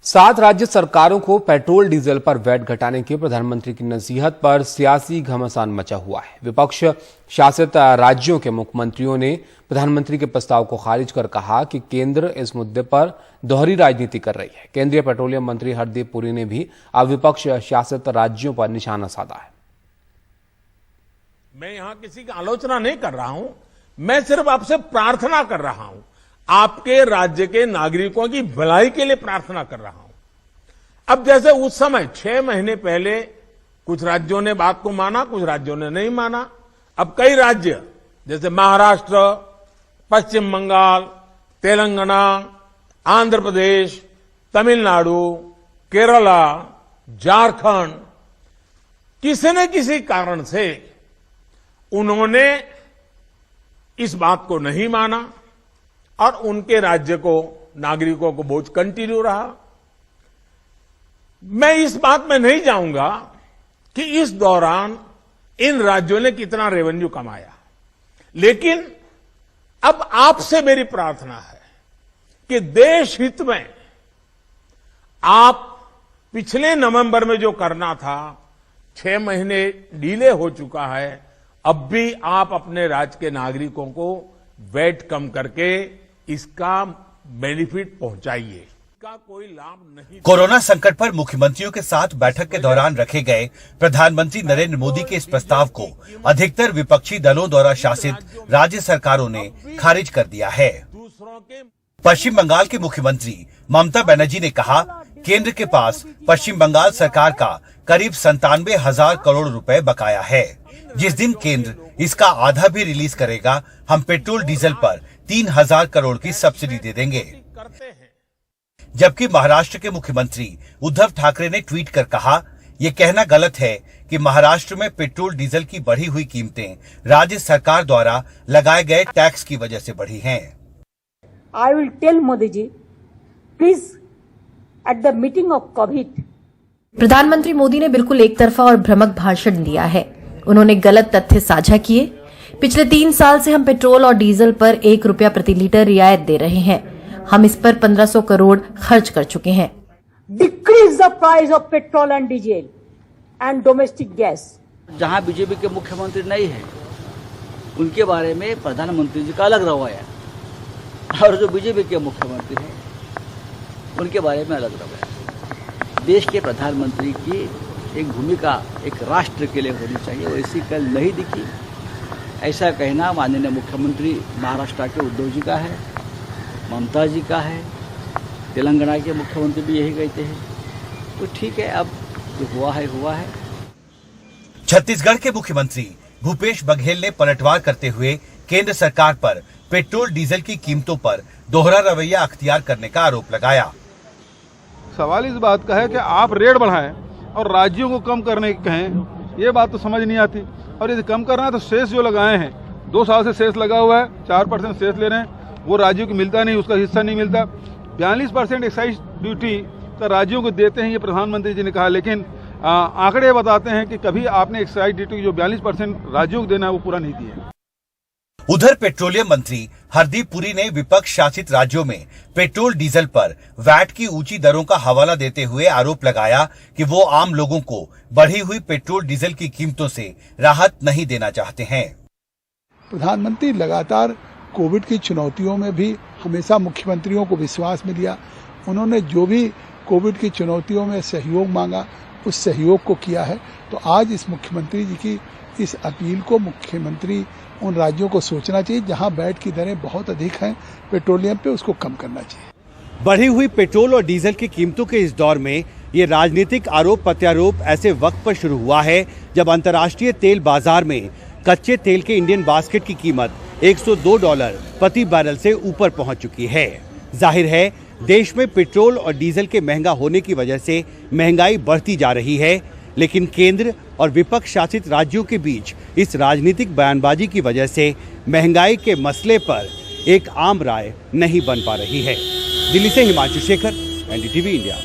7 राज्य सरकारों को पेट्रोल डीजल पर वैट घटाने की प्रधानमंत्री की नसीहत पर सियासी घमासान मचा हुआ है। विपक्ष शासित राज्यों के मुख्यमंत्रियों ने प्रधानमंत्री के प्रस्ताव को खारिज कर कहा कि केंद्र इस मुद्दे पर दोहरी राजनीति कर रही है। केंद्रीय पेट्रोलियम मंत्री हरदीप पुरी ने भी अब विपक्ष शासित राज्यों पर निशाना साधा है। मैं यहां किसी की आलोचना नहीं कर रहा हूं, मैं सिर्फ आपसे प्रार्थना कर रहा हूं, आपके राज्य के नागरिकों की भलाई के लिए प्रार्थना कर रहा हूं। अब जैसे उस समय 6 महीने पहले कुछ राज्यों ने बात को माना, कुछ राज्यों ने नहीं माना। अब कई राज्य जैसे महाराष्ट्र, पश्चिम बंगाल, तेलंगाना, आंध्र प्रदेश, तमिलनाडु, केरला, झारखंड, किसी न किसी कारण से उन्होंने इस बात को नहीं माना और उनके राज्य को, नागरिकों को बोझ कंटिन्यू रहा। मैं इस बात में नहीं जाऊंगा कि इस दौरान इन राज्यों ने कितना रेवेन्यू कमाया, लेकिन अब आपसे मेरी प्रार्थना है कि देश हित में आप पिछले नवंबर में जो करना था, 6 महीने डिले हो चुका है, अब भी आप अपने राज्य के नागरिकों को वैट कम करके इसका बेनिफिट पहुंचाइए। इसका कोई लाभ नहीं। कोरोना संकट पर मुख्यमंत्रियों के साथ बैठक के दौरान रखे गए प्रधानमंत्री नरेंद्र मोदी के इस प्रस्ताव को अधिकतर विपक्षी दलों द्वारा शासित राज्य सरकारों ने खारिज कर दिया है। पश्चिम बंगाल के मुख्यमंत्री ममता बनर्जी ने कहा, केंद्र के पास पश्चिम बंगाल सरकार का करीब 97,000 करोड़ रुपए बकाया है। जिस दिन केंद्र इसका आधा भी रिलीज करेगा, हम पेट्रोल डीजल पर 3,000 करोड़ की सब्सिडी दे देंगे। जबकि महाराष्ट्र के मुख्यमंत्री उद्धव ठाकरे ने ट्वीट कर कहा, ये कहना गलत है कि महाराष्ट्र में पेट्रोल डीजल की बढ़ी हुई कीमतें राज्य सरकार द्वारा लगाए गए टैक्स की वजह से बढ़ी हैं। I will tell Modi ji, please at the meeting of COVID. प्रधानमंत्री मोदी ने बिल्कुल एक तरफा और भ्रामक भाषण दिया है। उन्होंने गलत तथ्य साझा किए। पिछले 3 साल से हम पेट्रोल और डीजल पर 1 रुपया प्रति लीटर रियायत दे रहे हैं। हम इस पर 1500 करोड़ खर्च कर चुके हैं। Decrease the price of petrol and diesel and domestic gas. जहां बीजेपी के मुख्यमंत्री नहीं है, उनके बारे में प्रधानमंत्री जी का अलग रवैया, और जो बीजेपी के मुख्यमंत्री हैं उनके बारे में अलग रवैया। देश के प्रधानमंत्री की एक भूमिका एक राष्ट्र के लिए होनी चाहिए, वैसी कल नहीं दिखी। ऐसा कहना माननीय मुख्यमंत्री महाराष्ट्र के उद्धव जी का है, ममता जी का है, तेलंगाना के मुख्यमंत्री भी यही कहते हैं। तो ठीक है, अब जो हुआ है हुआ है। छत्तीसगढ़ के मुख्यमंत्री भूपेश बघेल ने पलटवार करते हुए केंद्र सरकार पर पेट्रोल डीजल की कीमतों पर दोहरा रवैया अख्तियार करने का आरोप लगाया। सवाल इस बात का है कि आप रेट बढ़ाएं और राज्यों को कम करने कहें, ये बात तो समझ नहीं आती। और यदि कम करना है तो शेष जो लगाए हैं, 2 साल से शेष लगा हुआ है, 4% शेष ले रहे हैं, वो राज्यों को मिलता नहीं, उसका हिस्सा नहीं मिलता। 42% एक्साइज ड्यूटी का राज्यों को देते हैं, ये प्रधानमंत्री जी ने कहा, लेकिन आंकड़े बताते हैं कि कभी आपने एक्साइज ड्यूटी जो 42% राज्यों को देना है वो पूरा नहीं दिया। उधर पेट्रोलियम मंत्री हरदीप पुरी ने विपक्ष शासित राज्यों में पेट्रोल डीजल पर वैट की ऊंची दरों का हवाला देते हुए आरोप लगाया कि वो आम लोगों को बढ़ी हुई पेट्रोल डीजल की कीमतों से राहत नहीं देना चाहते हैं। प्रधानमंत्री लगातार कोविड की चुनौतियों में भी हमेशा मुख्यमंत्रियों को विश्वास में दिया। उन्होंने जो भी कोविड की चुनौतियों में सहयोग मांगा, उस सहयोग को किया है। तो आज इस मुख्यमंत्री जी की इस अपील को मुख्यमंत्री उन राज्यों को सोचना चाहिए जहां वैट की दरें बहुत अधिक हैं पेट्रोलियम पे, उसको कम करना चाहिए। बढ़ी हुई पेट्रोल और डीजल की कीमतों के इस दौर में ये राजनीतिक आरोप प्रत्यारोप ऐसे वक्त पर शुरू हुआ है जब अंतर्राष्ट्रीय तेल बाजार में कच्चे तेल के इंडियन बास्केट की कीमत $102 प्रति बैरल से ऊपर पहुंच चुकी है। जाहिर है, देश में पेट्रोल और डीजल के महंगा होने की वजह से महंगाई बढ़ती जा रही है, लेकिन केंद्र और विपक्ष शासित राज्यों के बीच इस राजनीतिक बयानबाजी की वजह से महंगाई के मसले पर एक आम राय नहीं बन पा रही है। दिल्ली से हिमांशु शेखर, NDTV इंडिया।